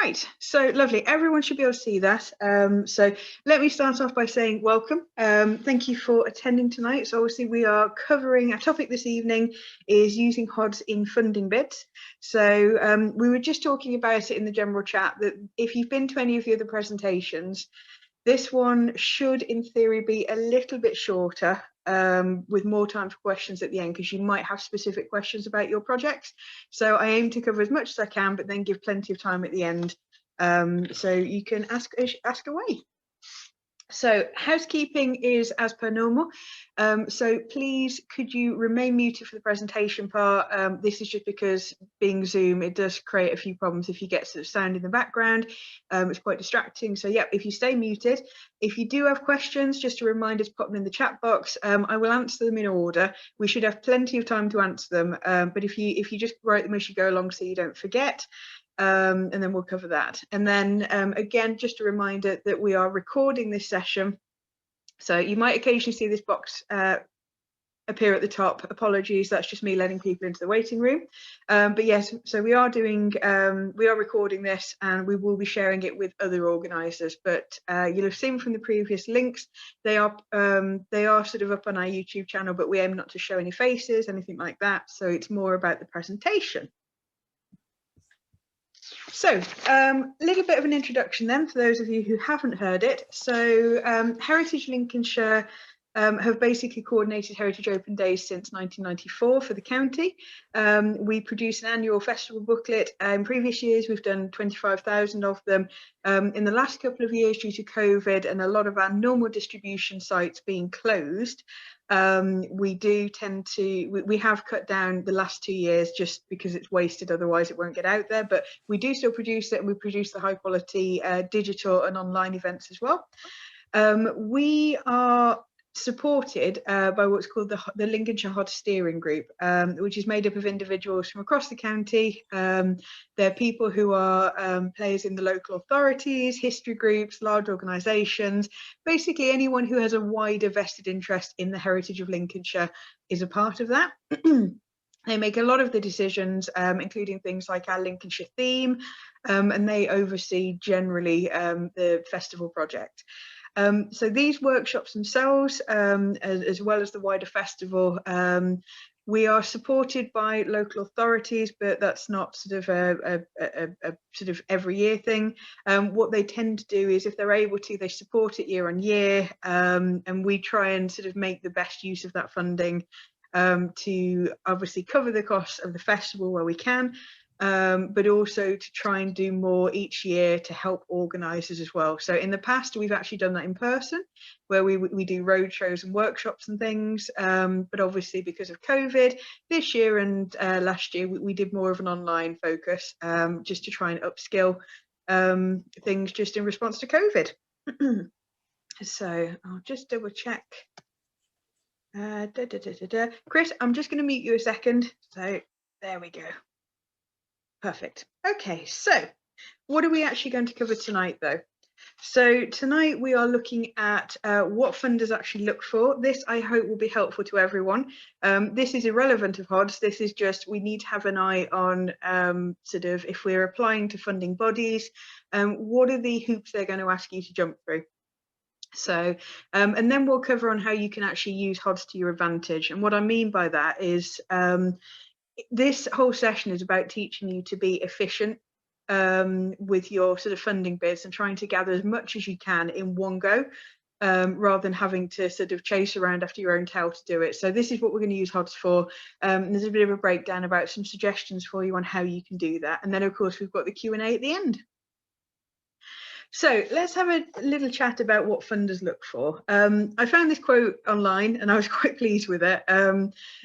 Right, so lovely. Everyone should be able to see that. So let me start off by saying welcome. Thank you for attending tonight. So obviously we are covering, our topic this evening is using HODs in funding bids. So we were just talking about it in the general chat that if you've been to any of the other presentations, this one should in theory be a little bit shorter, with more time for questions at the end, because you might have specific questions about your projects. So I aim to cover as much as I can, but then give plenty of time at the end, so you can ask away. So housekeeping is as per normal. So please, could you remain muted for the presentation part? This is just because being Zoom, it does create a few problems if you get sort of sound in the background. It's quite distracting. So yeah, if you stay muted, if you do have questions, just a reminder to pop them in the chat box. I will answer them in order. We should have plenty of time to answer them. But if you just write them as you go along so you don't forget. And then we'll cover that. And then again, just a reminder that we are recording this session. So you might occasionally see this box appear at the top. Apologies, that's just me letting people into the waiting room. But yes, so we are recording this, and we will be sharing it with other organisers. But you'll have seen from the previous links, they are sort of up on our YouTube channel, but we aim not to show any faces, anything like that. So it's more about the presentation. So a little bit of an introduction then for those of you who haven't heard it. So Heritage Lincolnshire have basically coordinated Heritage Open Days since 1994 for the county. We produce an annual festival booklet. In previous years we've done 25,000 of them. In the last couple of years, due to COVID and a lot of our normal distribution sites being closed, we do tend to, we have cut down the last 2 years just because it's wasted, otherwise it won't get out there, but we do still produce it, and we produce the high quality digital and online events as well. We are supported by what's called the Lincolnshire HOD Steering Group, which is made up of individuals from across the county. They're people who are players in the local authorities, history groups, large organisations, basically anyone who has a wider vested interest in the heritage of Lincolnshire is a part of that. They make a lot of the decisions, including things like our Lincolnshire theme, and they oversee generally the festival project. So these workshops themselves, as well as the wider festival, we are supported by local authorities, but that's not sort of a sort of every year thing. What they tend to do is, if they're able to, they support it year on year, and we try and sort of make the best use of that funding to obviously cover the costs of the festival where we can, but also to try and do more each year to help organisers as well. So in the past, we've actually done that in person, where we do road shows and workshops and things. But obviously, because of COVID, this year and last year, we did more of an online focus, just to try and upskill things just in response to COVID. So I'll just double check. Chris, I'm just going to mute you a second. So there we go. Perfect. Okay, so what are we actually going to cover tonight, though? So tonight we are looking at what funders actually look for. This, I hope, will be helpful to everyone. This is irrelevant of HODs. This is just, we need to have an eye on sort of, if we're applying to funding bodies, what are the hoops they're going to ask you to jump through? So, and then we'll cover on how you can actually use HODs to your advantage. And what I mean by that is, this whole session is about teaching you to be efficient with your sort of funding bids and trying to gather as much as you can in one go, rather than having to sort of chase around after your own tail to do it. So this is what we're going to use HODs for. There's a bit of a breakdown about some suggestions for you on how you can do that. And then, of course, we've got the Q&A at the end. So let's have a little chat about what funders look for. I found this quote online and I was quite pleased with it.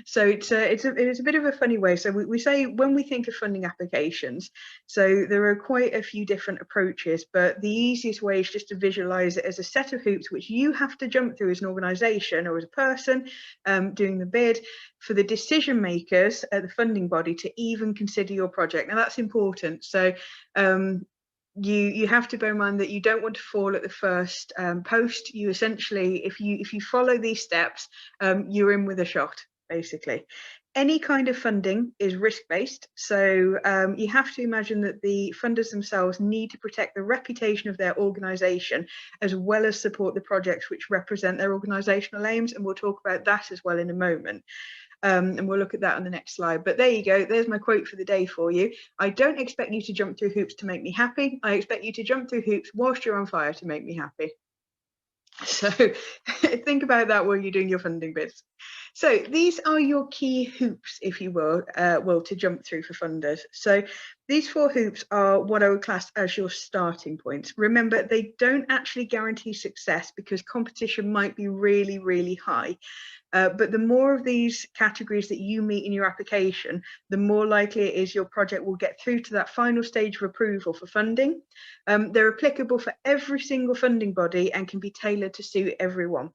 So it's a bit of a funny way. So we say when we think of funding applications, so there are quite a few different approaches, but the easiest way is just to visualize it as a set of hoops which you have to jump through as an organization or as a person doing the bid for the decision makers at the funding body to even consider your project. Now that's important. So you have to bear in mind that you don't want to fall at the first post. You essentially, if you follow these steps, you're in with a shot, basically. Any kind of funding is risk-based, so you have to imagine that the funders themselves need to protect the reputation of their organisation as well as support the projects which represent their organisational aims, and we'll talk about that as well in a moment. And we'll look at that on the next slide. But there you go, there's my quote for the day for you. I don't expect you to jump through hoops to make me happy. I expect you to jump through hoops whilst you're on fire to make me happy. So think about that while you're doing your funding bits. So these are your key hoops, if you will, to jump through for funders. So these 4 hoops are what I would class as your starting points. Remember, they don't actually guarantee success because competition might be really, really high. But the more of these categories that you meet in your application, the more likely it is your project will get through to that final stage of approval for funding. They're applicable for every single funding body and can be tailored to suit everyone.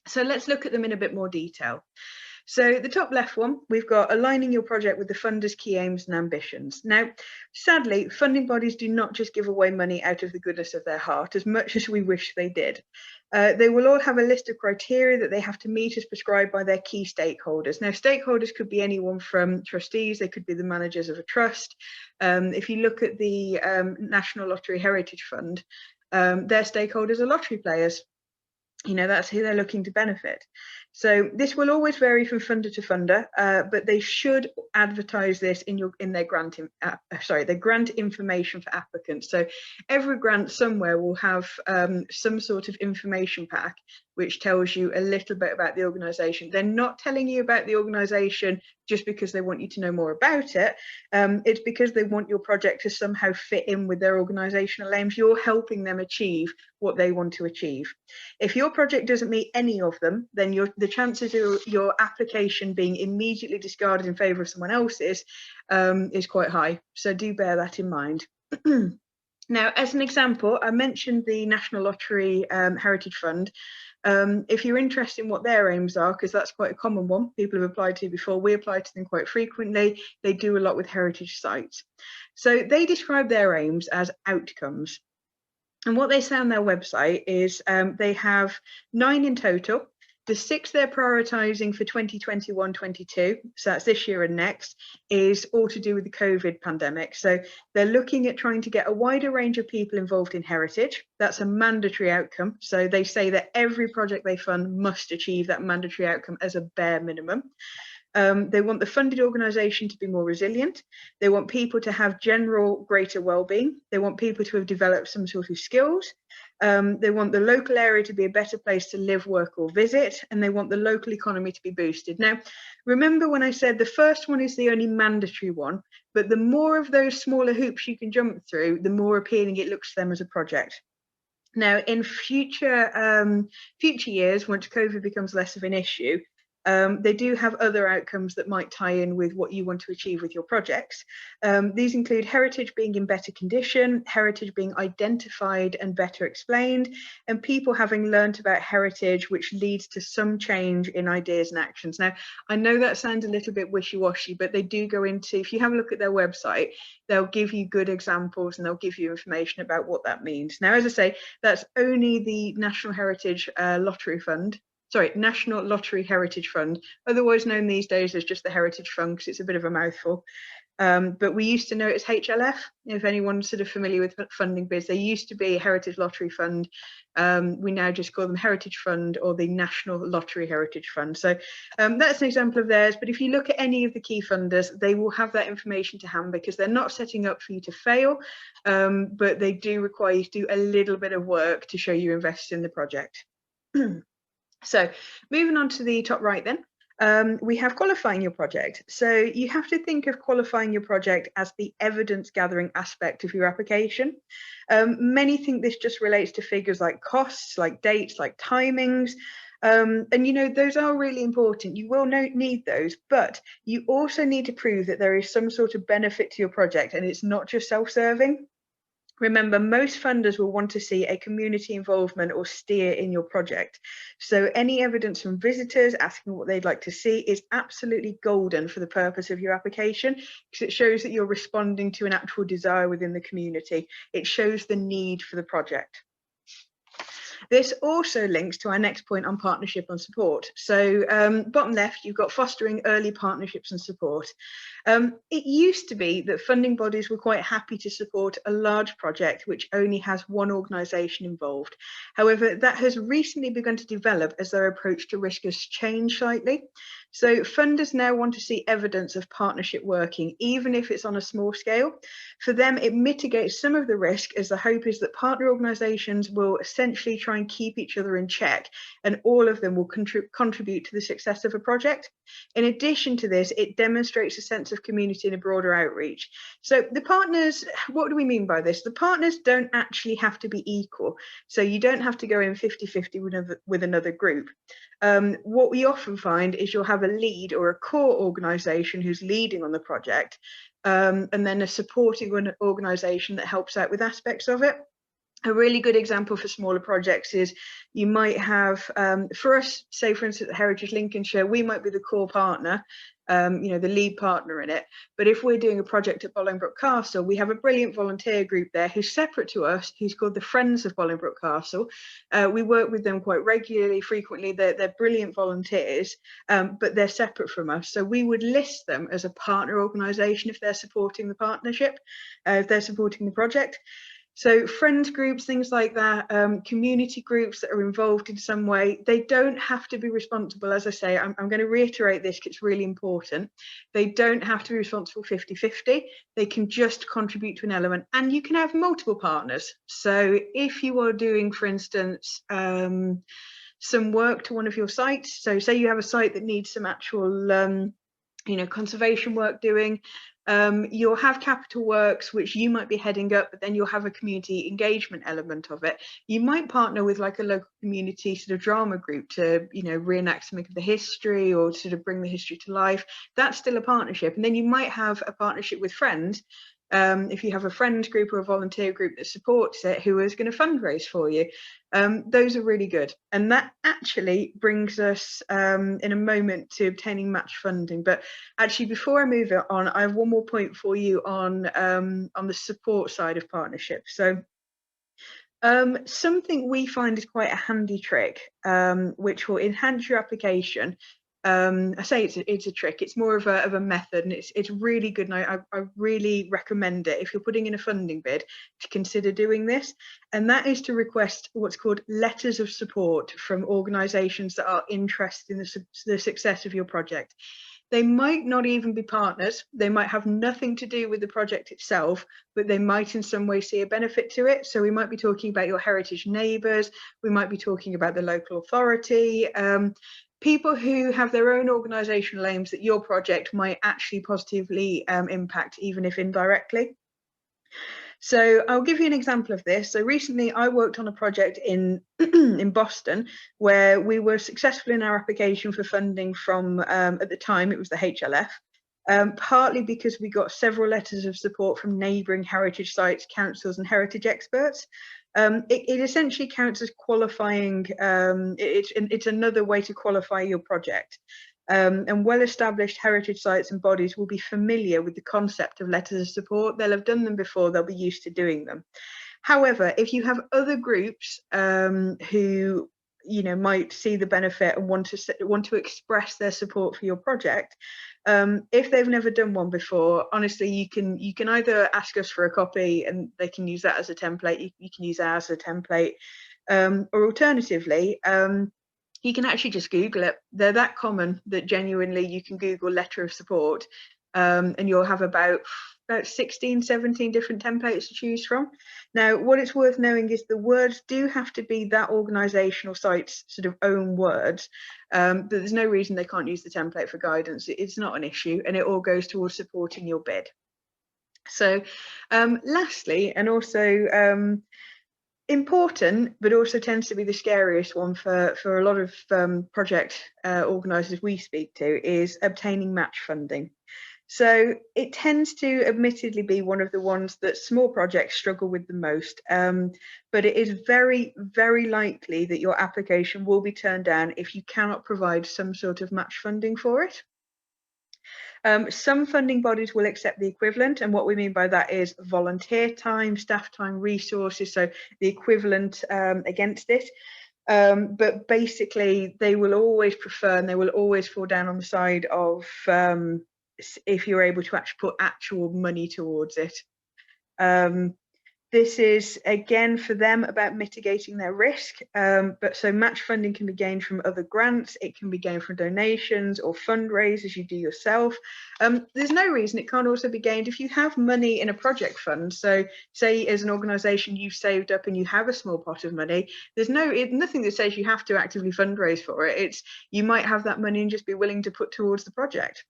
So let's look at them in a bit more detail. So the top left one, we've got aligning your project with the funder's key aims and ambitions. Now, sadly, funding bodies do not just give away money out of the goodness of their heart, as much as we wish they did. They will all have a list of criteria that they have to meet as prescribed by their key stakeholders. Now, stakeholders could be anyone from trustees, they could be the managers of a trust. If you look at the National Lottery Heritage Fund, their stakeholders are lottery players. You know, that's who they're looking to benefit. So this will always vary from funder to funder, but they should advertise this in their grant information for applicants. So every grant somewhere will have some sort of information pack which tells you a little bit about the organisation. They're not telling you about the organisation just because they want you to know more about it. It's because they want your project to somehow fit in with their organisational aims. You're helping them achieve what they want to achieve. If your project doesn't meet any of them, then the chances of your application being immediately discarded in favour of someone else's is quite high. So do bear that in mind. Now, as an example, I mentioned the National Lottery Heritage Fund. If you're interested in what their aims are, because that's quite a common one, people have applied to before, we apply to them quite frequently. They do a lot with heritage sites. So they describe their aims as outcomes. And what they say on their website is they have 9 in total. The 6 they're prioritising for 2021-22, so that's this year and next, is all to do with the COVID pandemic. So they're looking at trying to get a wider range of people involved in heritage. That's a mandatory outcome. So they say that every project they fund must achieve that mandatory outcome as a bare minimum. They want the funded organisation to be more resilient. They want people to have general greater well-being. They want people to have developed some sort of skills. They want the local area to be a better place to live, work or visit. And they want the local economy to be boosted. Now, remember when I said the first one is the only mandatory one, but the more of those smaller hoops you can jump through, the more appealing it looks to them as a project. Now, in future years, once COVID becomes less of an issue, they do have other outcomes that might tie in with what you want to achieve with your projects. These include heritage being in better condition, heritage being identified and better explained, and people having learnt about heritage, which leads to some change in ideas and actions. Now, I know that sounds a little bit wishy-washy, but they do go into, if you have a look at their website, they'll give you good examples and they'll give you information about what that means. Now, as I say, that's only the National Heritage National Lottery Heritage Fund, otherwise known these days as just the Heritage Fund, because it's a bit of a mouthful. But we used to know it as HLF, if anyone's sort of familiar with funding biz. They used to be Heritage Lottery Fund. We now just call them Heritage Fund or the National Lottery Heritage Fund. So that's an example of theirs. But if you look at any of the key funders, they will have that information to hand because they're not setting up for you to fail, but they do require you to do a little bit of work to show you invested in the project. So moving on to the top right then, we have qualifying your project. So you have to think of qualifying your project as the evidence gathering aspect of your application. Many think this just relates to figures like costs, like dates, like timings. And you know, those are really important. You will need those, but you also need to prove that there is some sort of benefit to your project and it's not just self-serving. Remember, most funders will want to see a community involvement or steer in your project. So any evidence from visitors asking what they'd like to see is absolutely golden for the purpose of your application, because it shows that you're responding to an actual desire within the community. It shows the need for the project. This also links to our next point on partnership and support. So bottom left, you've got fostering early partnerships and support. It used to be that funding bodies were quite happy to support a large project which only has one organisation involved. However, that has recently begun to develop as their approach to risk has changed slightly. So funders now want to see evidence of partnership working, even if it's on a small scale. For them, it mitigates some of the risk, as the hope is that partner organisations will essentially try and keep each other in check, and all of them will contribute to the success of a project. In addition to this, it demonstrates a sense of community and a broader outreach. So the partners, what do we mean by this? The partners don't actually have to be equal. So you don't have to go in 50-50 with another group. What we often find is you'll have a lead or a core organisation who's leading on the project, and then a supporting organisation that helps out with aspects of it. A really good example for smaller projects is you might have, for us, say for instance, at Heritage Lincolnshire, we might be the core partner, the lead partner in it. But if we're doing a project at Bolingbroke Castle, we have a brilliant volunteer group there who's separate to us, who's called the Friends of Bolingbroke Castle. We work with them quite regularly, frequently. They're brilliant volunteers, but they're separate from us. So we would list them as a partner organisation if they're supporting the partnership, if they're supporting the project. So friends groups, things like that, community groups that are involved in some way, they don't have to be responsible. As I say, I'm going to reiterate this because it's really important. They don't have to be responsible 50-50. They can just contribute to an element, and you can have multiple partners. So if you are doing, for instance, some work to one of your sites, so say you have a site that needs some actual conservation work doing, you'll have capital works which you might be heading up, but then you'll have a community engagement element of it. You might partner with like a local community sort of drama group to reenact something of the history or sort of bring the history to life. That's still a partnership. And then you might have a partnership with friends, if you have a friends group or a volunteer group that supports it, who is going to fundraise for you. Those are really good, and that actually brings us in a moment to obtaining match funding. But actually, before I move it on, I have one more point for you on the support side of partnerships. So something we find is quite a handy trick, which will enhance your application. I say it's a trick. It's more of a method, and it's really good. And I really recommend it if you're putting in a funding bid to consider doing this. And that is to request what's called letters of support from organisations that are interested in the success of your project. They might not even be partners. They might have nothing to do with the project itself, but they might in some way see a benefit to it. So we might be talking about your heritage neighbours. We might be talking about the local authority. People who have their own organisational aims that your project might actually positively impact, even if indirectly. So I'll give you an example of this. So recently I worked on a project in in Boston where we were successful in our application for funding from, at the time it was the HLF, partly because we got several letters of support from neighbouring heritage sites, councils and heritage experts. It essentially counts as qualifying. It's another way to qualify your project. And well-established heritage sites and bodies will be familiar with the concept of letters of support. They'll have done them before, they'll be used to doing them. However, if you have other groups who might see the benefit and want to express their support for your project, if they've never done one before, honestly, you can either ask us for a copy and they can use that as a template. You can use ours as a template, or alternatively, you can actually just Google it. They're that common that genuinely you can Google letter of support, and you'll have about 16, 17 different templates to choose from. Now, what it's worth knowing is the words do have to be that organisation or site's sort of own words. But there's no reason they can't use the template for guidance. It's not an issue, and it all goes towards supporting your bid. So lastly, and also important, but also tends to be the scariest one for a lot of project organisers we speak to, is obtaining match funding. So it tends to admittedly be one of the ones that small projects struggle with the most, but it is very, very likely that your application will be turned down if you cannot provide some sort of match funding for it. Some funding bodies will accept the equivalent, and what we mean by that is volunteer time, staff time, resources, so the equivalent against it. But basically, they will always prefer and they will always fall down on the side of if you're able to actually put actual money towards it. This is, again, for them about mitigating their risk. But so match funding can be gained from other grants. It can be gained from donations or fundraisers you do yourself. There's no reason it can't also be gained if you have money in a project fund. So say as an organisation you've saved up and you have a small pot of money, there's nothing that says you have to actively fundraise for it. It's you might have that money and just be willing to put towards the project.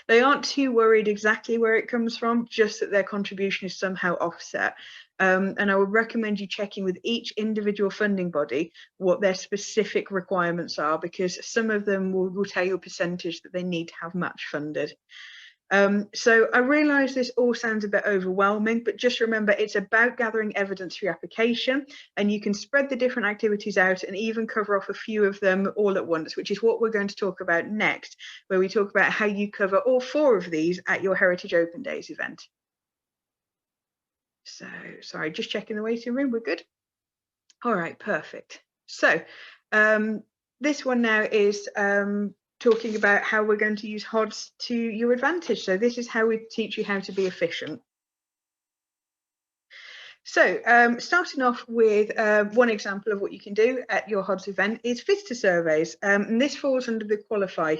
They aren't too worried exactly where it comes from, just that their contribution is somehow offset. And I would recommend you checking with each individual funding body what their specific requirements are, because some of them will tell you a percentage that they need to have match funded. So I realise this all sounds a bit overwhelming, but just remember it's about gathering evidence for your application, and you can spread the different activities out and even cover off a few of them all at once, which is what we're going to talk about next, where we talk about how you cover all 4 of these at your Heritage Open Days event. So, sorry, just checking the waiting room, we're good? All right, perfect. So this one now is talking about how we're going to use HODs to your advantage. So this is how we teach you how to be efficient. So starting off with one example of what you can do at your HODs event is visitor surveys. And this falls under the qualify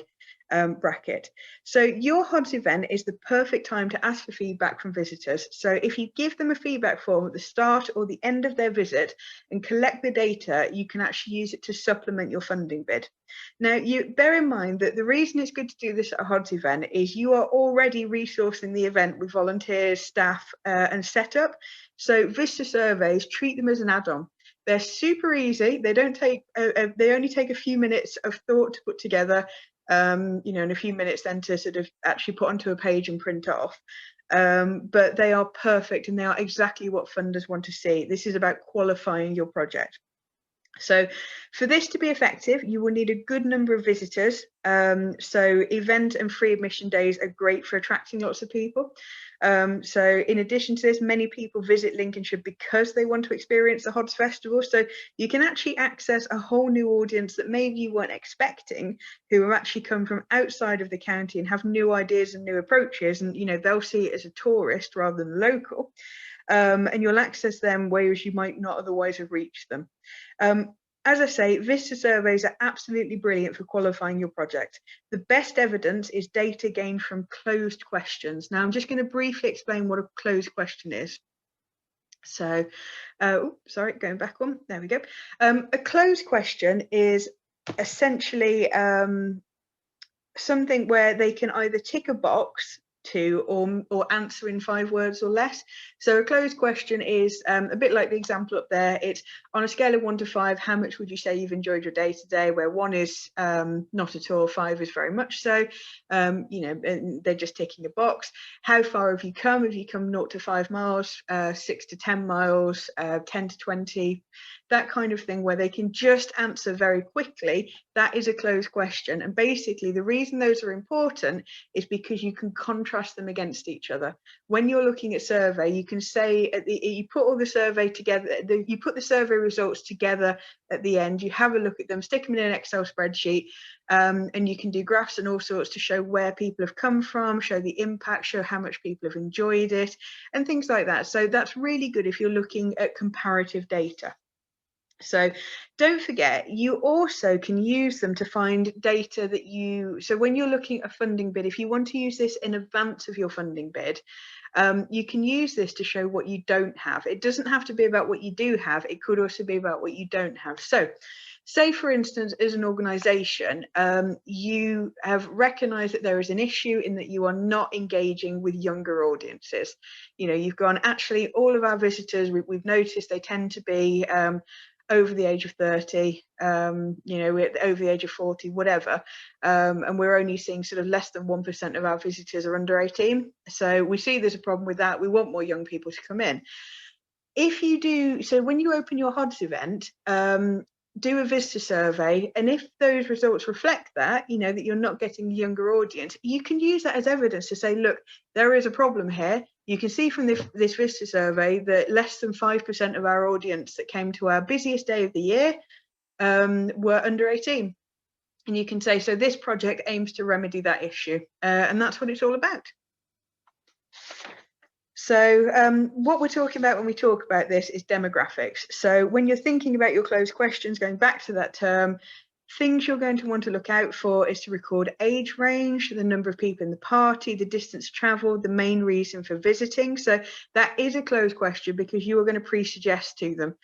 bracket. So your HODs event is the perfect time to ask for feedback from visitors. So if you give them a feedback form at the start or the end of their visit and collect the data, you can actually use it to supplement your funding bid. Now, you bear in mind that the reason it's good to do this at a HODs event is you are already resourcing the event with volunteers, staff, and setup. So visitor surveys, treat them as an add-on. They're super easy. They don't take. They only take a few minutes of thought to put together. And a few minutes then to sort of actually put onto a page and print off. But they are perfect and they are exactly what funders want to see. This is about qualifying your project. So for this to be effective, you will need a good number of visitors. So event and free admission days are great for attracting lots of people. So in addition to this, many people visit Lincolnshire because they want to experience the HODs Festival. So you can actually access a whole new audience that maybe you weren't expecting, who have actually come from outside of the county and have new ideas and new approaches. And, they'll see it as a tourist rather than local. And you'll access them whereas you might not otherwise have reached them. As I say, visitor surveys are absolutely brilliant for qualifying your project. The best evidence is data gained from closed questions. Now, I'm just going to briefly explain what a closed question is. So, sorry, going back one. There we go. A closed question is essentially something where they can either tick a box to or answer in 5 words or less. So a closed question is a bit like the example up there. It's on a scale of 1 to 5, how much would you say you've enjoyed your day today, where 1 is not at all, 5 is very much so. They're just ticking a box. How far have you come? Have you come 0 to 5 miles, 6 to 10 miles, 10 to 20, that kind of thing, where they can just answer very quickly. That is a closed question. And basically the reason those are important is because you can contrast them against each other. When you're looking at survey, you can say you put all the survey together, you put the survey results together at the end, you have a look at them, stick them in an Excel spreadsheet, and you can do graphs and all sorts to show where people have come from, show the impact, show how much people have enjoyed it, and things like that. So that's really good if you're looking at comparative data. So don't forget, you also can use them to find data that so when you're looking at a funding bid, if you want to use this in advance of your funding bid, you can use this to show what you don't have. It doesn't have to be about what you do have. It could also be about what you don't have. So say, for instance, as an organisation, you have recognised that there is an issue in that you are not engaging with younger audiences. You've gone, actually, all of our visitors, we've noticed they tend to be over the age of 30, over the age of 40, whatever, and we're only seeing sort of less than 1% of our visitors are under 18. So we see there's a problem with that. We want more young people to come in. If you do, so when you open your HODs event, do a visitor survey, and if those results reflect that, you know, that you're not getting a younger audience, you can use that as evidence to say, look, there is a problem here. You can see from this visitor survey that less than 5% of our audience that came to our busiest day of the year were under 18. And you can say, so this project aims to remedy that issue. And that's what it's all about. So what we're talking about when we talk about this is demographics. So when you're thinking about your closed questions, going back to that term, things you're going to want to look out for is to record age range, the number of people in the party, the distance traveled, the main reason for visiting. So that is a closed question because you are going to pre-suggest to them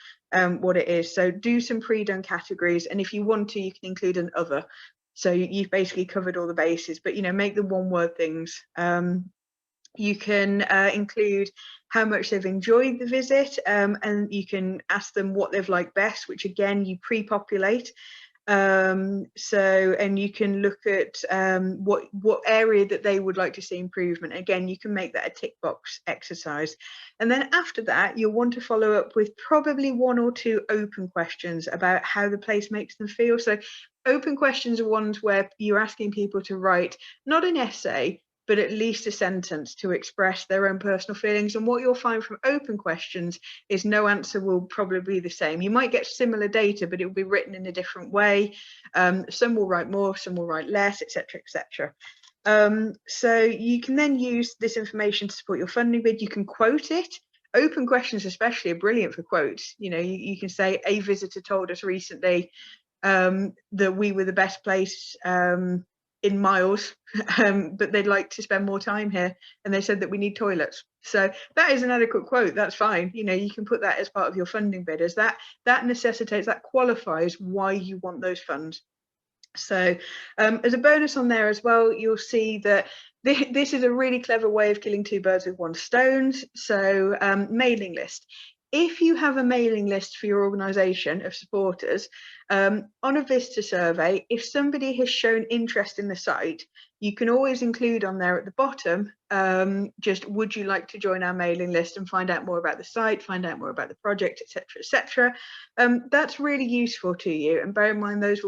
what it is. So do some pre-done categories, and if you want to, you can include an other. So you've basically covered all the bases, but, you know, make them one-word things. You can include how much they've enjoyed the visit, and you can ask them what they've liked best, which again you pre-populate. And you can look at what area that they would like to see improvement. Again, you can make that a tick box exercise. And then after that, you'll want to follow up with probably 1 or 2 open questions about how the place makes them feel. So open questions are ones where you're asking people to write not an essay, but at least a sentence to express their own personal feelings. And what you'll find from open questions is no answer will probably be the same. You might get similar data, but it will be written in a different way. Some will write more, some will write less, etc., etc. So you can then use this information to support your funding bid. You can quote it. Open questions especially are brilliant for quotes. You know, you can say, a visitor told us recently that we were the best place in miles, but they'd like to spend more time here, and they said that we need toilets. So that is an adequate quote. That's fine. You know, you can put that as part of your funding bid, as that necessitates, that qualifies why you want those funds. So as a bonus on there as well, you'll see that this is a really clever way of killing 2 birds with 1 stone. So mailing list. If you have a mailing list for your organisation of supporters, on a visitor survey, if somebody has shown interest in the site, you can always include on there at the bottom, just would you like to join our mailing list and find out more about the site, find out more about the project, etc., etc. That's really useful to you. And bear in mind, those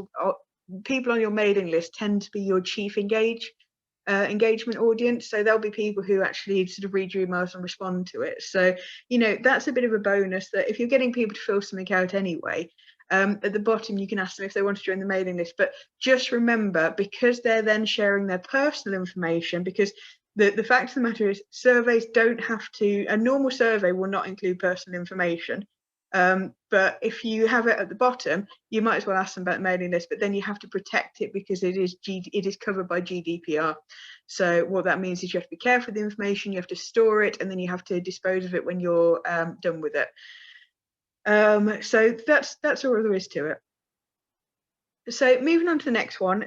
people on your mailing list tend to be your chief engagement audience, so there'll be people who actually sort of read your emails and respond to it. So, you know, that's a bit of a bonus, that if you're getting people to fill something out anyway, at the bottom you can ask them if they want to join the mailing list. But just remember, because they're then sharing their personal information, because the fact of the matter is surveys don't have to, a normal survey will not include personal information. But if you have it at the bottom, you might as well ask them about the mailing list, but then you have to protect it because it is covered by GDPR. So what that means is you have to be careful of the information, you have to store it, and then you have to dispose of it when you're done with it. So that's all there is to it. So moving on to the next one,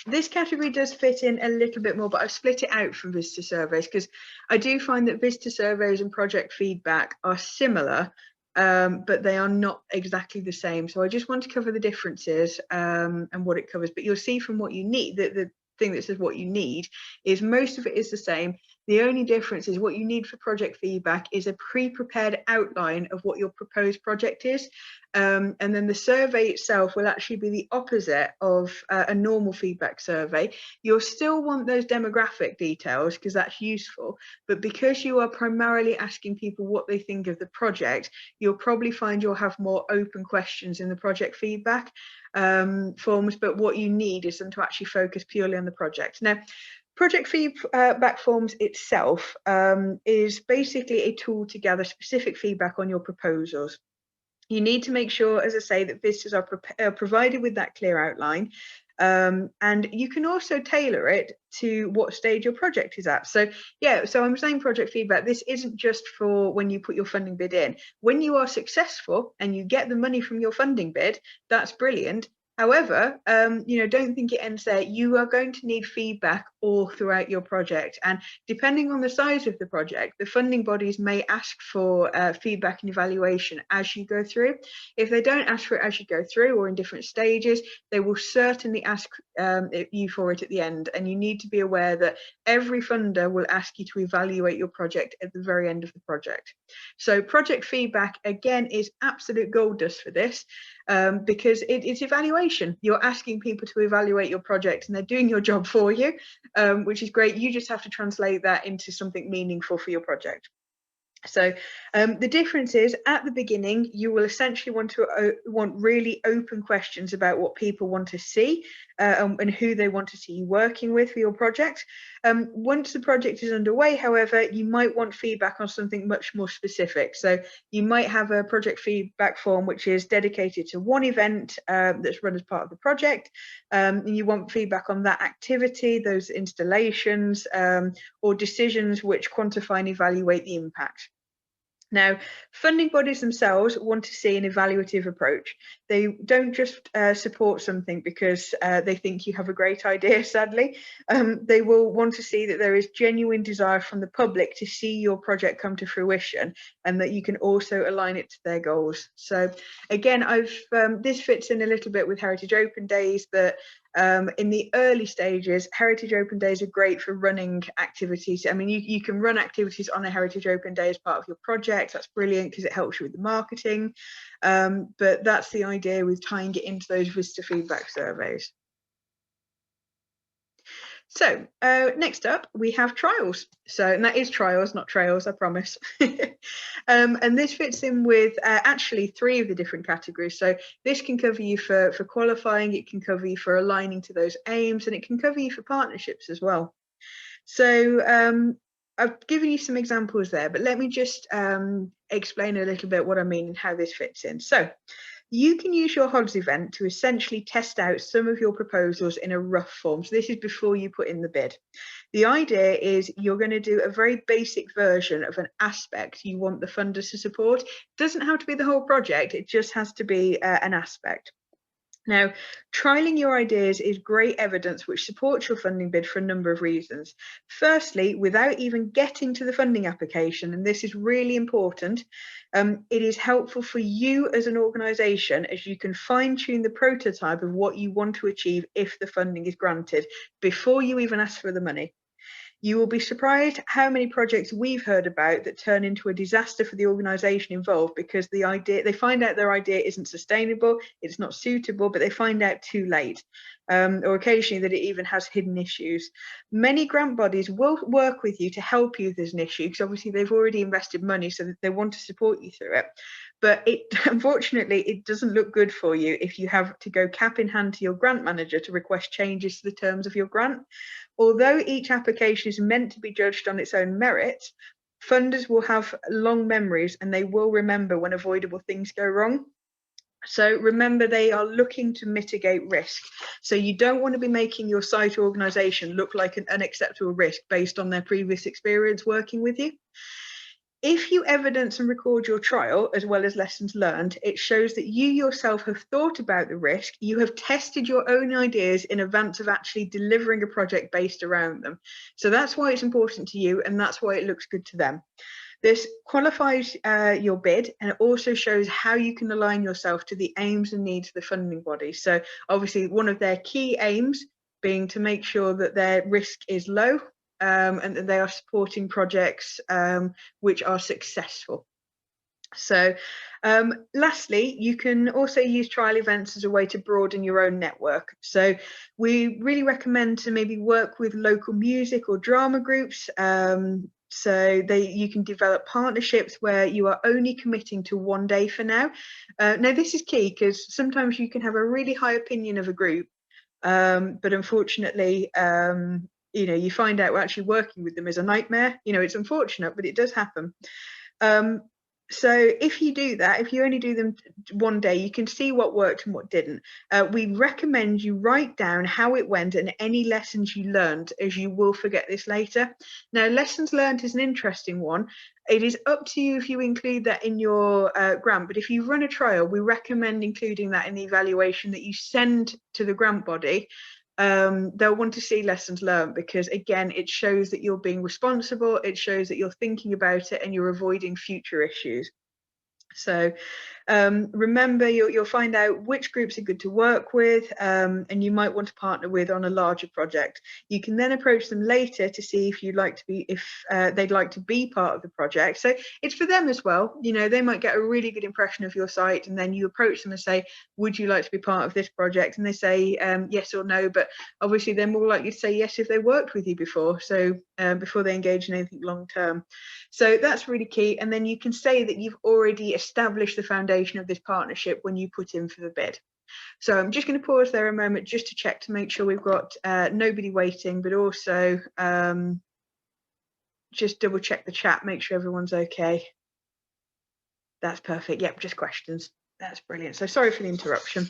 this category does fit in a little bit more, but I've split it out from visitor surveys because I do find that visitor surveys and project feedback are similar, but they are not exactly the same. So I just want to cover the differences and what it covers. But you'll see from what you need, that the thing that says what you need is most of it is the same. The only difference is what you need for project feedback is a pre-prepared outline of what your proposed project is. And then the survey itself will actually be the opposite of a normal feedback survey. You'll still want those demographic details because that's useful, but because you are primarily asking people what they think of the project, you'll probably find you'll have more open questions in the project feedback forms, but what you need is them to actually focus purely on the project. Now, project feedback forms itself is basically a tool to gather specific feedback on your proposals. You need to make sure, as I say, that visitors are provided with that clear outline. And you can also tailor it to what stage your project is at. So yeah, so I'm saying project feedback, this isn't just for when you put your funding bid in. When you are successful and you get the money from your funding bid, that's brilliant. However, you know, don't think it ends there. You are going to need feedback all throughout your project. And depending on the size of the project, the funding bodies may ask for feedback and evaluation as you go through. If they don't ask for it as you go through or in different stages, they will certainly ask you for it at the end. And you need to be aware that every funder will ask you to evaluate your project at the very end of the project. So project feedback, again, is absolute gold dust for this, because it's evaluation. You're asking people to evaluate your project and they're doing your job for you, which is great. You just have to translate that into something meaningful for your project. So the difference is, at the beginning, you will essentially want really open questions about what people want to see and who they want to see you working with for your project. Once the project is underway, however, you might want feedback on something much more specific. So you might have a project feedback form which is dedicated to one event that's run as part of the project, and you want feedback on that activity, those installations, or decisions which quantify and evaluate the impact. Now, funding bodies themselves want to see an evaluative approach. They don't just support something because they think you have a great idea, sadly. They will want to see that there is genuine desire from the public to see your project come to fruition, and that you can also align it to their goals. So again, this fits in a little bit with Heritage Open Days, that in the early stages, Heritage Open Days are great for running activities. I mean, you can run activities on a Heritage Open Day as part of your project. That's brilliant because it helps you with the marketing. But that's the idea with tying it into those visitor feedback surveys. So next up, we have trials. So, and that is trials, not trails, I promise. And this fits in with actually 3 of the different categories. So this can cover you for qualifying, it can cover you for aligning to those aims, and it can cover you for partnerships as well. So I've given you some examples there, but let me just explain a little bit what I mean and how this fits in. So you can use your HODs event to essentially test out some of your proposals in a rough form. So this is before you put in the bid. The idea is you're going to do a very basic version of an aspect you want the funders to support. It doesn't have to be the whole project, it just has to be an aspect. Now, trialling your ideas is great evidence which supports your funding bid for a number of reasons. Firstly, without even getting to the funding application, and this is really important, it is helpful for you as an organisation, as you can fine-tune the prototype of what you want to achieve if the funding is granted before you even ask for the money. You will be surprised how many projects we've heard about that turn into a disaster for the organisation involved because they find out their idea isn't sustainable, it's not suitable, but they find out too late, or occasionally that it even has hidden issues. Many grant bodies will work with you to help you if there's an issue, because obviously they've already invested money, so they want to support you through it. But unfortunately, it doesn't look good for you if you have to go cap in hand to your grant manager to request changes to the terms of your grant. Although each application is meant to be judged on its own merit, funders will have long memories and they will remember when avoidable things go wrong. So remember, they are looking to mitigate risk. So you don't want to be making your site or organisation look like an unacceptable risk based on their previous experience working with you. If you evidence and record your trial as well as lessons learned, it shows that you yourself have thought about the risk, you have tested your own ideas in advance of actually delivering a project based around them. So that's why it's important to you, and that's why it looks good to them. This qualifies your bid, and it also shows how you can align yourself to the aims and needs of the funding body. So obviously one of their key aims being to make sure that their risk is low, and that they are supporting projects which are successful. So lastly, you can also use trial events as a way to broaden your own network. So we really recommend to maybe work with local music or drama groups. So you can develop partnerships where you are only committing to one day for now. Now this is key because sometimes you can have a really high opinion of a group, but unfortunately you find out actually working with them is a nightmare. It's unfortunate, but it does happen. So if you do that, if you only do them one day, you can see what worked and what didn't. We recommend you write down how it went and any lessons you learned, as you will forget this later. Now, lessons learned is an interesting one. It is up to you if you include that in your grant, but if you run a trial, we recommend including that in the evaluation that you send to the grant body, they'll want to see lessons learned, because again, it shows that you're being responsible, it shows that you're thinking about it and you're avoiding future issues. So remember, you'll find out which groups are good to work with, and you might want to partner with on a larger project. You can then approach them later to see if you'd like to be, if they'd like to be part of the project. So it's for them as well. You know, they might get a really good impression of your site, and then you approach them and say, would you like to be part of this project? And they say yes or no, but obviously they're more likely to say yes if they worked with you before, so before they engage in anything long term. So that's really key. And then you can say that you've already established the foundation of this partnership when you put in for the bid. So I'm just going to pause there a moment just to check to make sure we've got nobody waiting, but also just double check the chat, make sure everyone's okay. That's perfect. Yep, just questions. That's brilliant. So sorry for the interruption.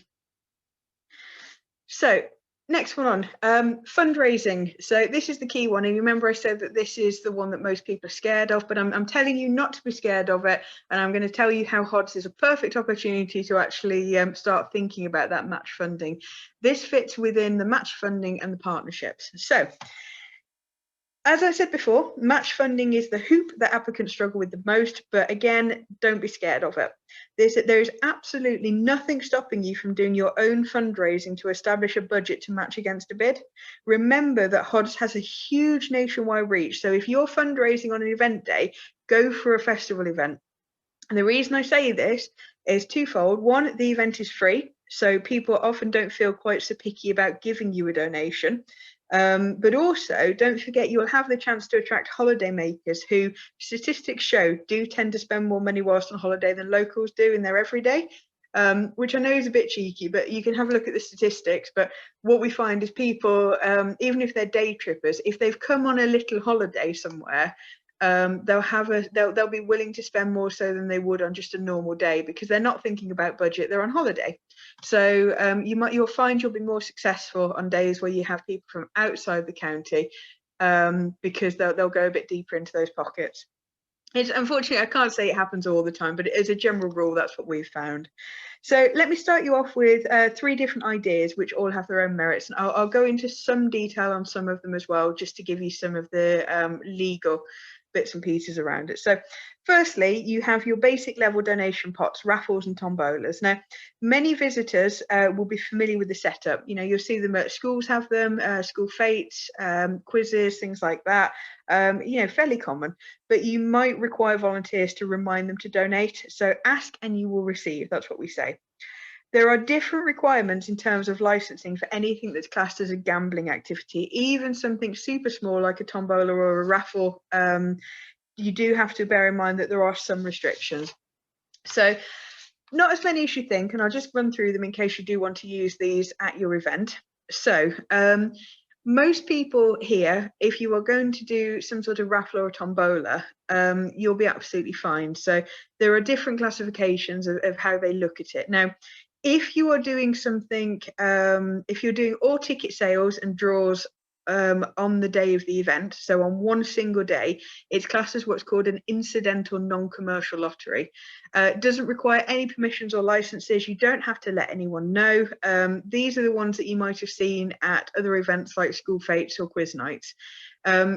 So next one on, fundraising. So this is the key one. And you remember I said that this is the one that most people are scared of, but I'm telling you not to be scared of it. And I'm going to tell you how HODs is a perfect opportunity to actually start thinking about that match funding. This fits within the match funding and the partnerships. So as I said before, match funding is the hoop that applicants struggle with the most, but again, don't be scared of it. There is absolutely nothing stopping you from doing your own fundraising to establish a budget to match against a bid. Remember that HODs has a huge nationwide reach, so if you're fundraising on an event day, go for a festival event. And the reason I say this is twofold. One, the event is free, so people often don't feel quite so picky about giving you a donation. But also, don't forget, you'll have the chance to attract holiday makers who, statistics show, do tend to spend more money whilst on holiday than locals do in their everyday, which I know is a bit cheeky, but you can have a look at the statistics. But what we find is people, even if they're day trippers, if they've come on a little holiday somewhere, they'll be willing to spend more so than they would on just a normal day, because they're not thinking about budget, they're on holiday. So you'll find you'll be more successful on days where you have people from outside the county, because they'll go a bit deeper into those pockets. It's unfortunately, I can't say it happens all the time, but as a general rule, that's what we've found. So let me start you off with 3 different ideas, which all have their own merits. And I'll go into some detail on some of them as well, just to give you some of the legal bits and pieces around it. So firstly, you have your basic level donation pots, raffles and tombolas. Now, many visitors will be familiar with the setup. You know, you'll see them at schools have them, school fetes, quizzes, things like that. You know, fairly common, but you might require volunteers to remind them to donate. So ask and you will receive. That's what we say. There are different requirements in terms of licensing for anything that's classed as a gambling activity, even something super small like a tombola or a raffle. You do have to bear in mind that there are some restrictions. So not as many as you think, and I'll just run through them in case you do want to use these at your event. So most people here, if you are going to do some sort of raffle or a tombola, you'll be absolutely fine. So there are different classifications of how they look at it. Now, if you are doing something, if you're doing all ticket sales and draws on the day of the event, so on one single day, it's classed as what's called an incidental non-commercial lottery. It doesn't require any permissions or licenses. You don't have to let anyone know. These are the ones that you might have seen at other events like school fetes or quiz nights.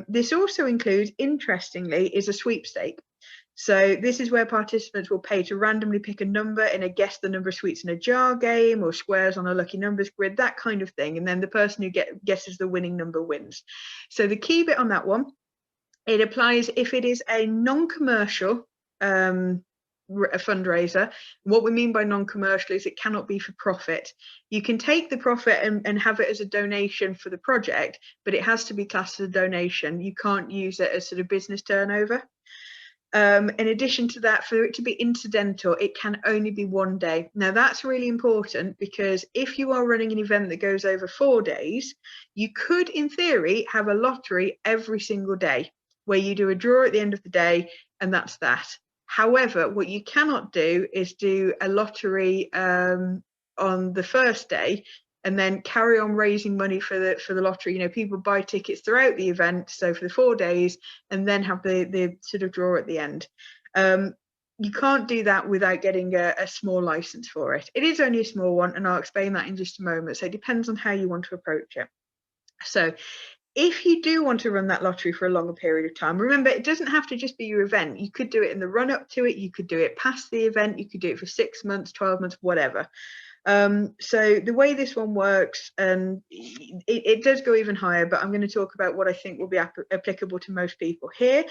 This also includes, interestingly, is a sweepstake. So this is where participants will pay to randomly pick a number in a guess the number of sweets in a jar game, or squares on a lucky numbers grid, that kind of thing. And then the person who guesses the winning number wins. So the key bit on that one, it applies if it is a non-commercial a fundraiser. What we mean by non-commercial is it cannot be for profit. You can take the profit and have it as a donation for the project, but it has to be classed as a donation. You can't use it as sort of business turnover. In addition to that, for it to be incidental, it can only be one day. Now that's really important, because if you are running an event that goes over 4 days, you could in theory have a lottery every single day where you do a draw at the end of the day, and that's that. However, what you cannot do is do a lottery on the first day and then carry on raising money for the lottery. You know, people buy tickets throughout the event, so for the 4 days, and then have the sort of draw at the end. You can't do that without getting a small license for it. It is only a small one, and I'll explain that in just a moment. So it depends on how you want to approach it. So if you do want to run that lottery for a longer period of time, remember, it doesn't have to just be your event. You could do it in the run up to it. You could do it past the event. You could do it for 6 months, 12 months, whatever. So the way this one works, and it does go even higher, but I'm going to talk about what I think will be applicable to most people here.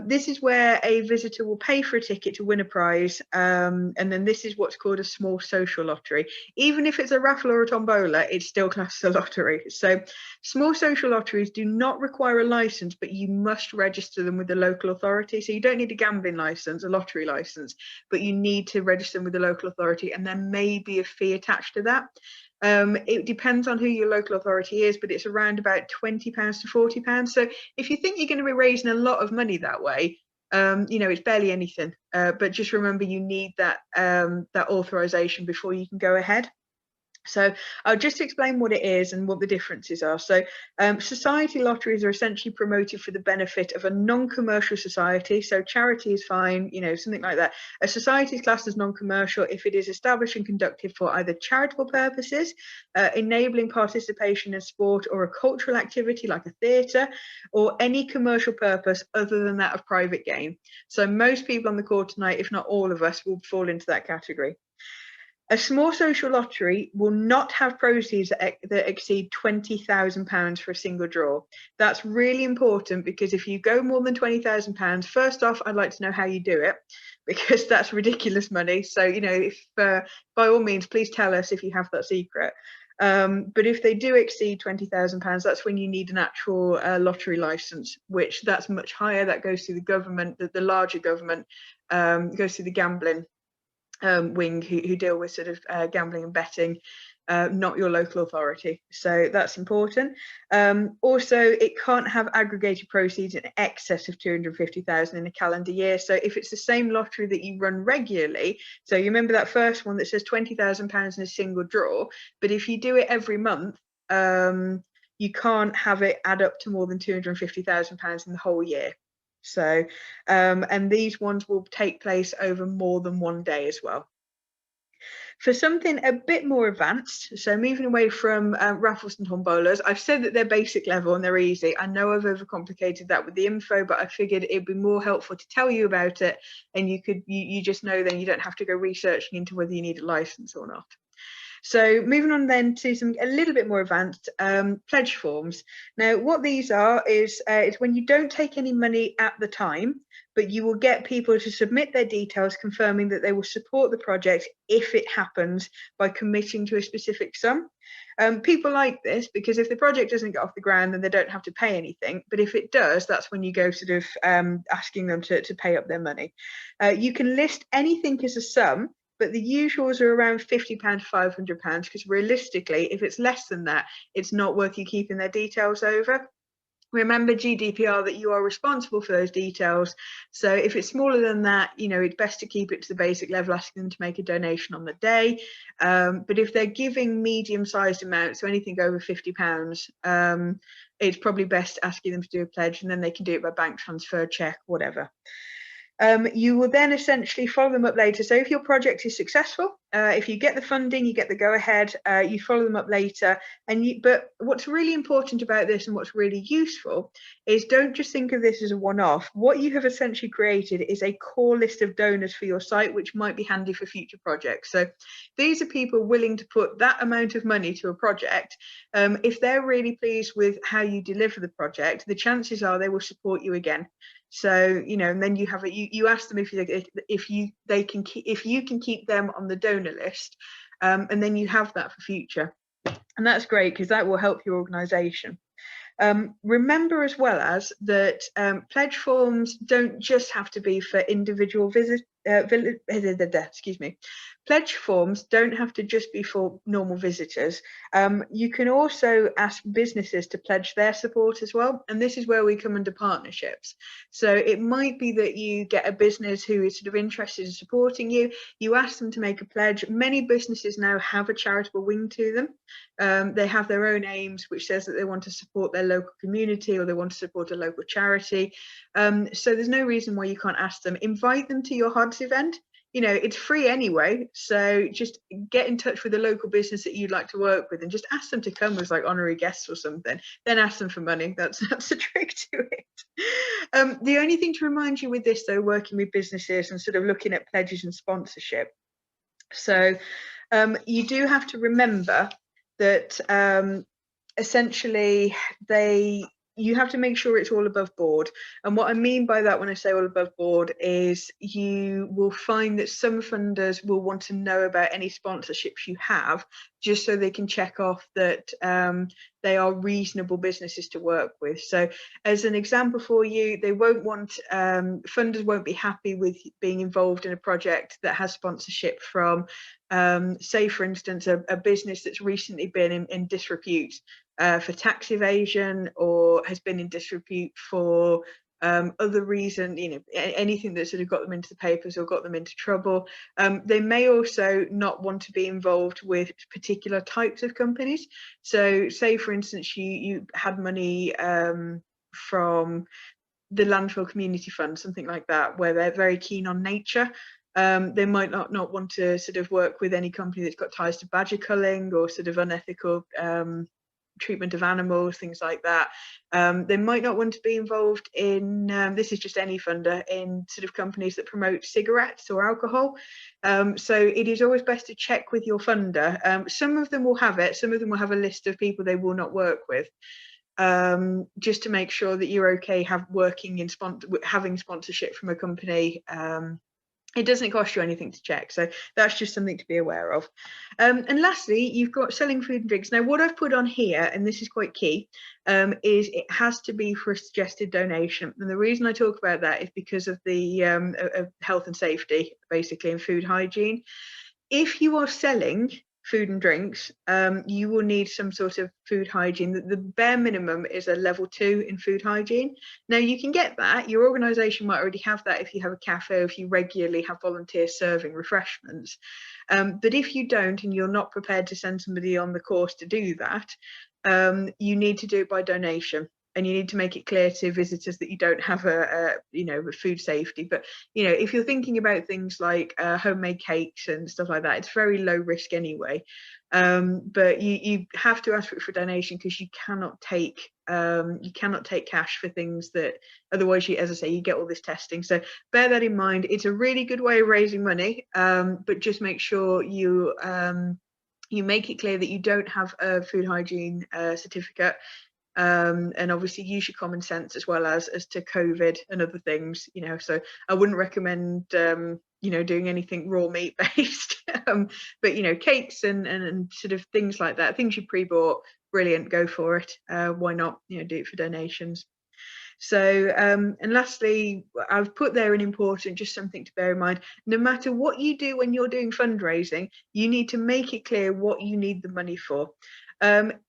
This is where a visitor will pay for a ticket to win a prize, and then this is what's called a small social lottery. Even if it's a raffle or a tombola, it's still classed as a lottery. So small social lotteries do not require a license, but you must register them with the local authority. So you don't need a gambling license, a lottery license, but you need to register them with the local authority, and there may be a fee attached to that. It depends on who your local authority is, but it's around about £20 to £40. So if you think you're going to be raising a lot of money that way, you know, it's barely anything. But just remember, you need that that authorization before you can go ahead. So I'll just explain what it is and what the differences are. So society lotteries are essentially promoted for the benefit of a non-commercial society. So charity is fine, you know, something like that. A society is classed as non-commercial if it is established and conducted for either charitable purposes, enabling participation in sport or a cultural activity like a theatre, or any commercial purpose other than that of private gain. So most people on the call tonight, if not all of us, will fall into that category. A small social lottery will not have proceeds that exceed £20,000 for a single draw. That's really important, because if you go more than £20,000, first off, I'd like to know how you do it, because that's ridiculous money. So, you know, if by all means, please tell us if you have that secret. But if they do exceed £20,000, that's when you need an actual lottery license, which that's much higher. That goes through the government, the larger government, goes through the gambling wing who deal with sort of gambling and betting, not your local authority. So that's important. Also, it can't have aggregated proceeds in excess of 250,000 in a calendar year. So if it's the same lottery that you run regularly, so you remember that first one that says £20,000 in a single draw, but if you do it every month, you can't have it add up to more than £250,000 in the whole year. So, and these ones will take place over more than one day as well. For something a bit more advanced, so moving away from raffles and tombolas, I've said that they're basic level and they're easy. I know I've overcomplicated that with the info, but I figured it'd be more helpful to tell you about it, and you just know, then you don't have to go researching into whether you need a license or not. So moving on then to some a little bit more advanced pledge forms. Now, what these are is it's when you don't take any money at the time, but you will get people to submit their details confirming that they will support the project if it happens by committing to a specific sum. People like this because if the project doesn't get off the ground, then they don't have to pay anything. But if it does, that's when you go sort of asking them to pay up their money. You can list anything as a sum, but the usuals are around £50 to £500, because realistically, if it's less than that, it's not worth you keeping their details over. Remember GDPR that you are responsible for those details. So if it's smaller than that, you know, it's best to keep it to the basic level, asking them to make a donation on the day. But if they're giving medium-sized amounts, so anything over £50, it's probably best asking them to do a pledge, and then they can do it by bank transfer, check, whatever. You will then essentially follow them up later. So if your project is successful, if you get the funding, you get the go-ahead, you follow them up later. But what's really important about this, and what's really useful, is don't just think of this as a one-off. What you have essentially created is a core list of donors for your site, which might be handy for future projects. So these are people willing to put that amount of money to a project. If they're really pleased with how you deliver the project, the chances are they will support you again. So, you know, and then you have you ask them if you can keep them on the donor list, and then you have that for future, and that's great because that will help your organisation. Remember as well as that pledge forms don't just have to be for individual Pledge forms don't have to just be for normal visitors. You can also ask businesses to pledge their support as well. And this is where we come under partnerships. So it might be that you get a business who is sort of interested in supporting you. You ask them to make a pledge. Many businesses now have a charitable wing to them. They have their own aims, which says that they want to support their local community or they want to support a local charity. So there's no reason why you can't ask them. Invite them to your HODs event. you know, it's free anyway. So just get in touch with a local business that you'd like to work with and just ask them to come as like honorary guests or something. Then ask them for money. That's the trick to it. The only thing to remind you with this, though, working with businesses and sort of looking at pledges and sponsorship. So you do have to remember that essentially you have to make sure it's all above board. And what I mean by that when I say all above board is you will find that some funders will want to know about any sponsorships you have, just so they can check off that they are reasonable businesses to work with. So as an example for you, they won't want, funders won't be happy with being involved in a project that has sponsorship from, say for instance, a business that's recently been in disrepute for tax evasion, or has been in disrepute for other reason, you know, anything that sort of got them into the papers or got them into trouble. They may also not want to be involved with particular types of companies. So say for instance you had money from the landfill community fund, something like that, where they're very keen on nature. They might not want to sort of work with any company that's got ties to badger culling or sort of unethical treatment of animals, things like that. They might not want to be involved in, this is just any funder, in sort of companies that promote cigarettes or alcohol. So it is always best to check with your funder. Some of them will have it, some of them will have a list of people they will not work with, just to make sure that you're okay working in having sponsorship from a company. It doesn't cost you anything to check, so that's just something to be aware of. And lastly, you've got selling food and drinks. Now, what I've put on here, and this is quite key, is it has to be for a suggested donation. And the reason I talk about that is because of the of health and safety, basically, and food hygiene. If you are selling food and drinks, you will need some sort of food hygiene. The bare minimum is a level 2 in food hygiene. Now you can get that, your organisation might already have that if you have a cafe, or if you regularly have volunteers serving refreshments. But if you don't, and you're not prepared to send somebody on the course to do that, you need to do it by donation. And you need to make it clear to visitors that you don't have a food safety. But, you know, if you're thinking about things like homemade cakes and stuff like that, it's very low risk anyway. But you have to ask for donation, because you cannot take cash for things that otherwise, as I say, you get all this testing. So bear that in mind. It's a really good way of raising money, but just make sure you make it clear that you don't have a food hygiene certificate. And obviously use your common sense as well as to COVID and other things, you know. So I wouldn't recommend doing anything raw meat based, but you know, cakes and sort of things like that, things you pre-bought, brilliant, go for it. Why not, you know, do it for donations. So and lastly, I've put there an important, just something to bear in mind. No matter what you do when you're doing fundraising, you need to make it clear what you need the money for.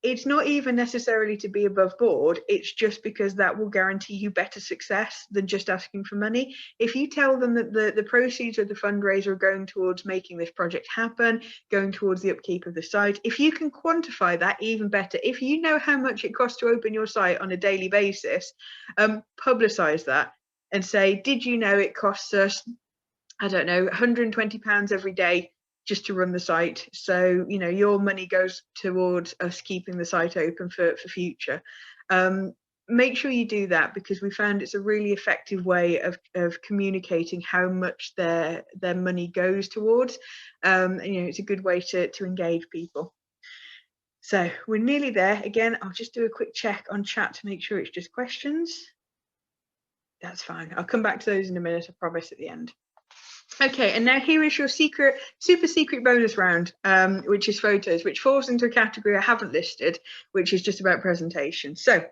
It's not even necessarily to be above board, it's just because that will guarantee you better success than just asking for money. If you tell them that the proceeds of the fundraiser are going towards making this project happen, going towards the upkeep of the site, if you can quantify that, even better. If you know how much it costs to open your site on a daily basis, publicize that and say, did you know it costs us, I don't know, £120 every day just to run the site? So, you know, your money goes towards us keeping the site open for future. Make sure you do that, because we found it's a really effective way of communicating how much their money goes towards. And, you know, it's a good way to engage people. So we're nearly there. Again, I'll just do a quick check on chat to make sure it's just questions. That's fine. I'll come back to those in a minute, I promise, at the end. Okay, and now here is your super secret bonus round, which is photos, which falls into a category I haven't listed, which is just about presentation. So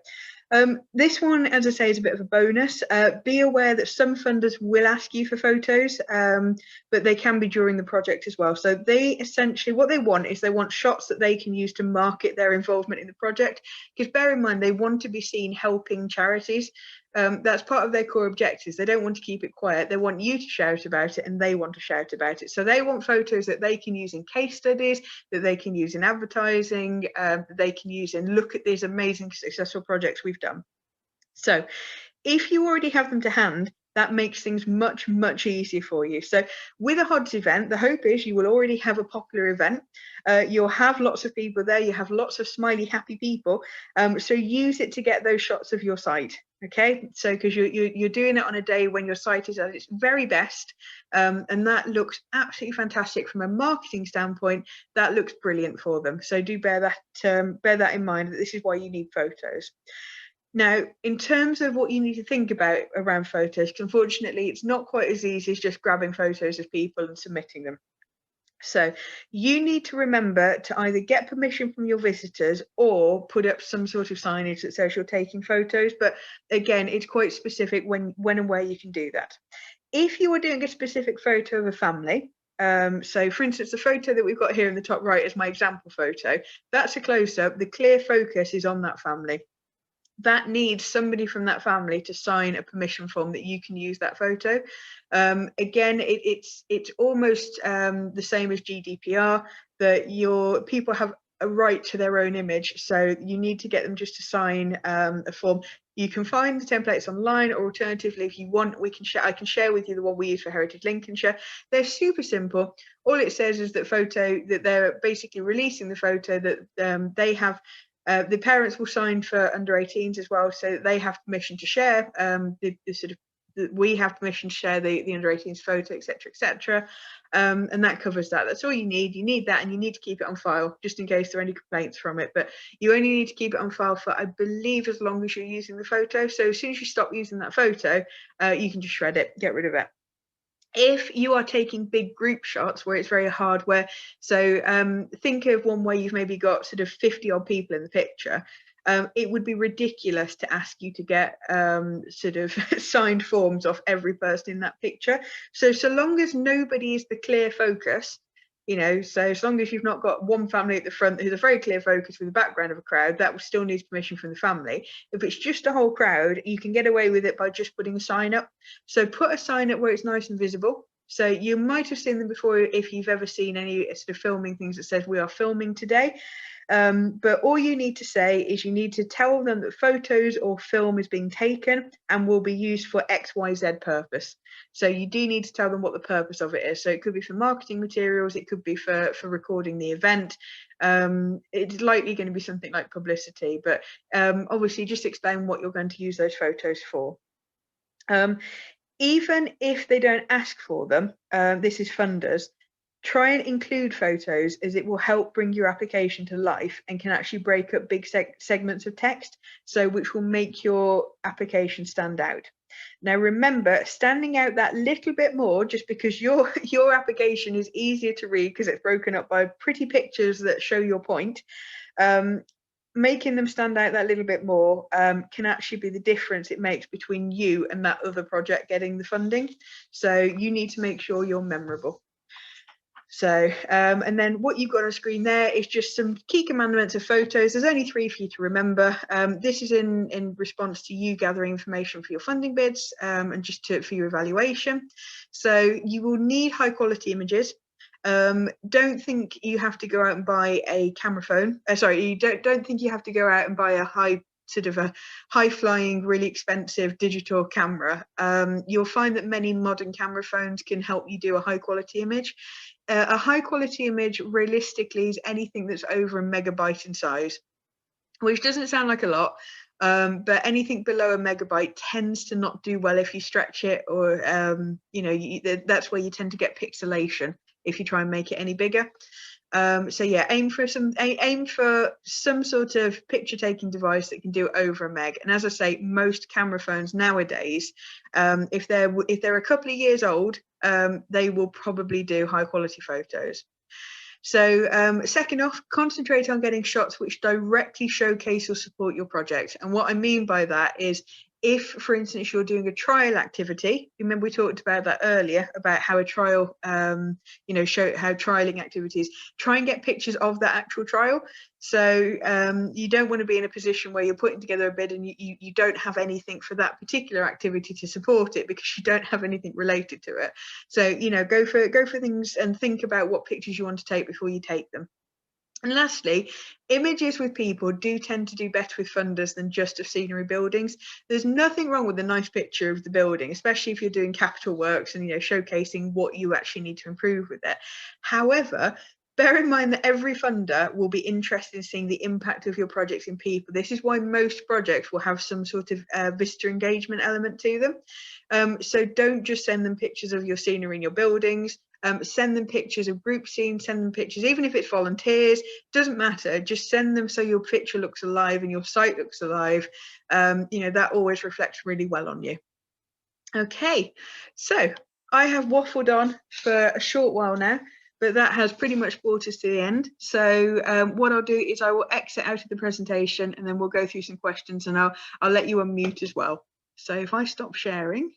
this one, as I say, is a bit of a bonus. Be aware that some funders will ask you for photos, but they can be during the project as well. So they essentially, what they want is they want shots that they can use to market their involvement in the project, because bear in mind, they want to be seen helping charities. That's part of their core objectives. They don't want to keep it quiet. They want you to shout about it, and they want to shout about it. So they want photos that they can use in case studies, that they can use in advertising, that they can use in look at these amazing successful projects we've done. So if you already have them to hand, that makes things much, much easier for you. So with a HODs event, the hope is you will already have a popular event. You'll have lots of people there. You have lots of smiley, happy people. So use it to get those shots of your site. Okay, so because you're doing it on a day when your site is at its very best, and that looks absolutely fantastic from a marketing standpoint. That looks brilliant for them. So do bear that in mind, that this is why you need photos. Now, in terms of what you need to think about around photos, unfortunately, it's not quite as easy as just grabbing photos of people and submitting them. So you need to remember to either get permission from your visitors or put up some sort of signage that says you're taking photos. But again, it's quite specific when and where you can do that. If you are doing a specific photo of a family, so for instance, the photo that we've got here in the top right is my example photo. That's a close-up. The clear focus is on that family. That needs somebody from that family to sign a permission form that you can use that photo. Again, it's almost the same as GDPR, that your people have a right to their own image, so you need to get them just to sign a form. You can find the templates online, or alternatively, if you want, I can share with you the one we use for Heritage Lincolnshire. They're super simple. All it says is that they're basically releasing the photo, that they have. The parents will sign for under 18s as well, so that they have permission to share we have permission to share the under 18s photo, etc. And that covers that. That's all you need. You need that, and you need to keep it on file just in case there are any complaints from it. But you only need to keep it on file for, I believe, as long as you're using the photo. So as soon as you stop using that photo, you can just shred it, get rid of it. If you are taking big group shots where it's very hard, so think of one where you've maybe got sort of 50 odd people in the picture. It would be ridiculous to ask you to get sort of signed forms off every person in that picture. So long as nobody is the clear focus, so as long as you've not got one family at the front who's a very clear focus with the background of a crowd, that still needs permission from the family. If it's just a whole crowd, you can get away with it by just putting a sign up. So put a sign up where it's nice and visible. So you might have seen them before if you've ever seen any sort of filming things that says we are filming today. But all you need to say is you need to tell them that photos or film is being taken and will be used for XYZ purpose. So you do need to tell them what the purpose of it is. So it could be for marketing materials, it could be for recording the event. It's likely going to be something like publicity, but obviously just explain what you're going to use those photos for. Even if they don't ask for them, this is funders, try and include photos, as it will help bring your application to life and can actually break up big segments of text, so which will make your application stand out. Now remember, standing out that little bit more, just because your application is easier to read because it's broken up by pretty pictures that show your point, making them stand out that little bit more can actually be the difference it makes between you and that other project getting the funding. So you need to make sure you're memorable. So and then what you've got on screen there is just some key commandments of photos. There's only 3 for you to remember. This is in response to you gathering information for your funding bids and just for your evaluation. So you will need high quality images. Don't think you have to go out and buy a camera phone. You don't think you have to go out and buy a high flying, really expensive digital camera. You'll find that many modern camera phones can help you do a high quality image. A high quality image realistically is anything that's over a megabyte in size, which doesn't sound like a lot, but anything below a megabyte tends to not do well if you stretch it, or that's where you tend to get pixelation if you try and make it any bigger. So yeah, aim for some sort of picture taking device that can do over a meg. And as I say, most camera phones nowadays, if they're a couple of years old, they will probably do high quality photos. So second off, concentrate on getting shots which directly showcase or support your project. And what I mean by that is, if, for instance, you're doing a trial activity, remember we talked about that earlier, about how a trial, show how trialing activities, try and get pictures of that actual trial. So you don't want to be in a position where you're putting together a bid and you don't have anything for that particular activity to support it because you don't have anything related to it. So, go for things and think about what pictures you want to take before you take them. And lastly, images with people do tend to do better with funders than just of scenery buildings. There's nothing wrong with a nice picture of the building, especially if you're doing capital works and, you know, showcasing what you actually need to improve with it. However, bear in mind that every funder will be interested in seeing the impact of your projects in people. This is why most projects will have some sort of visitor engagement element to them. So don't just send them pictures of your scenery in your buildings. Send them pictures of group scenes, send them pictures, even if it's volunteers, doesn't matter, just send them so your picture looks alive and your site looks alive. You know, that always reflects really well on you. Okay, so I have waffled on for a short while now, but that has pretty much brought us to the end. So what I'll do is I will exit out of the presentation and then we'll go through some questions, and I'll let you unmute as well. So if I stop sharing.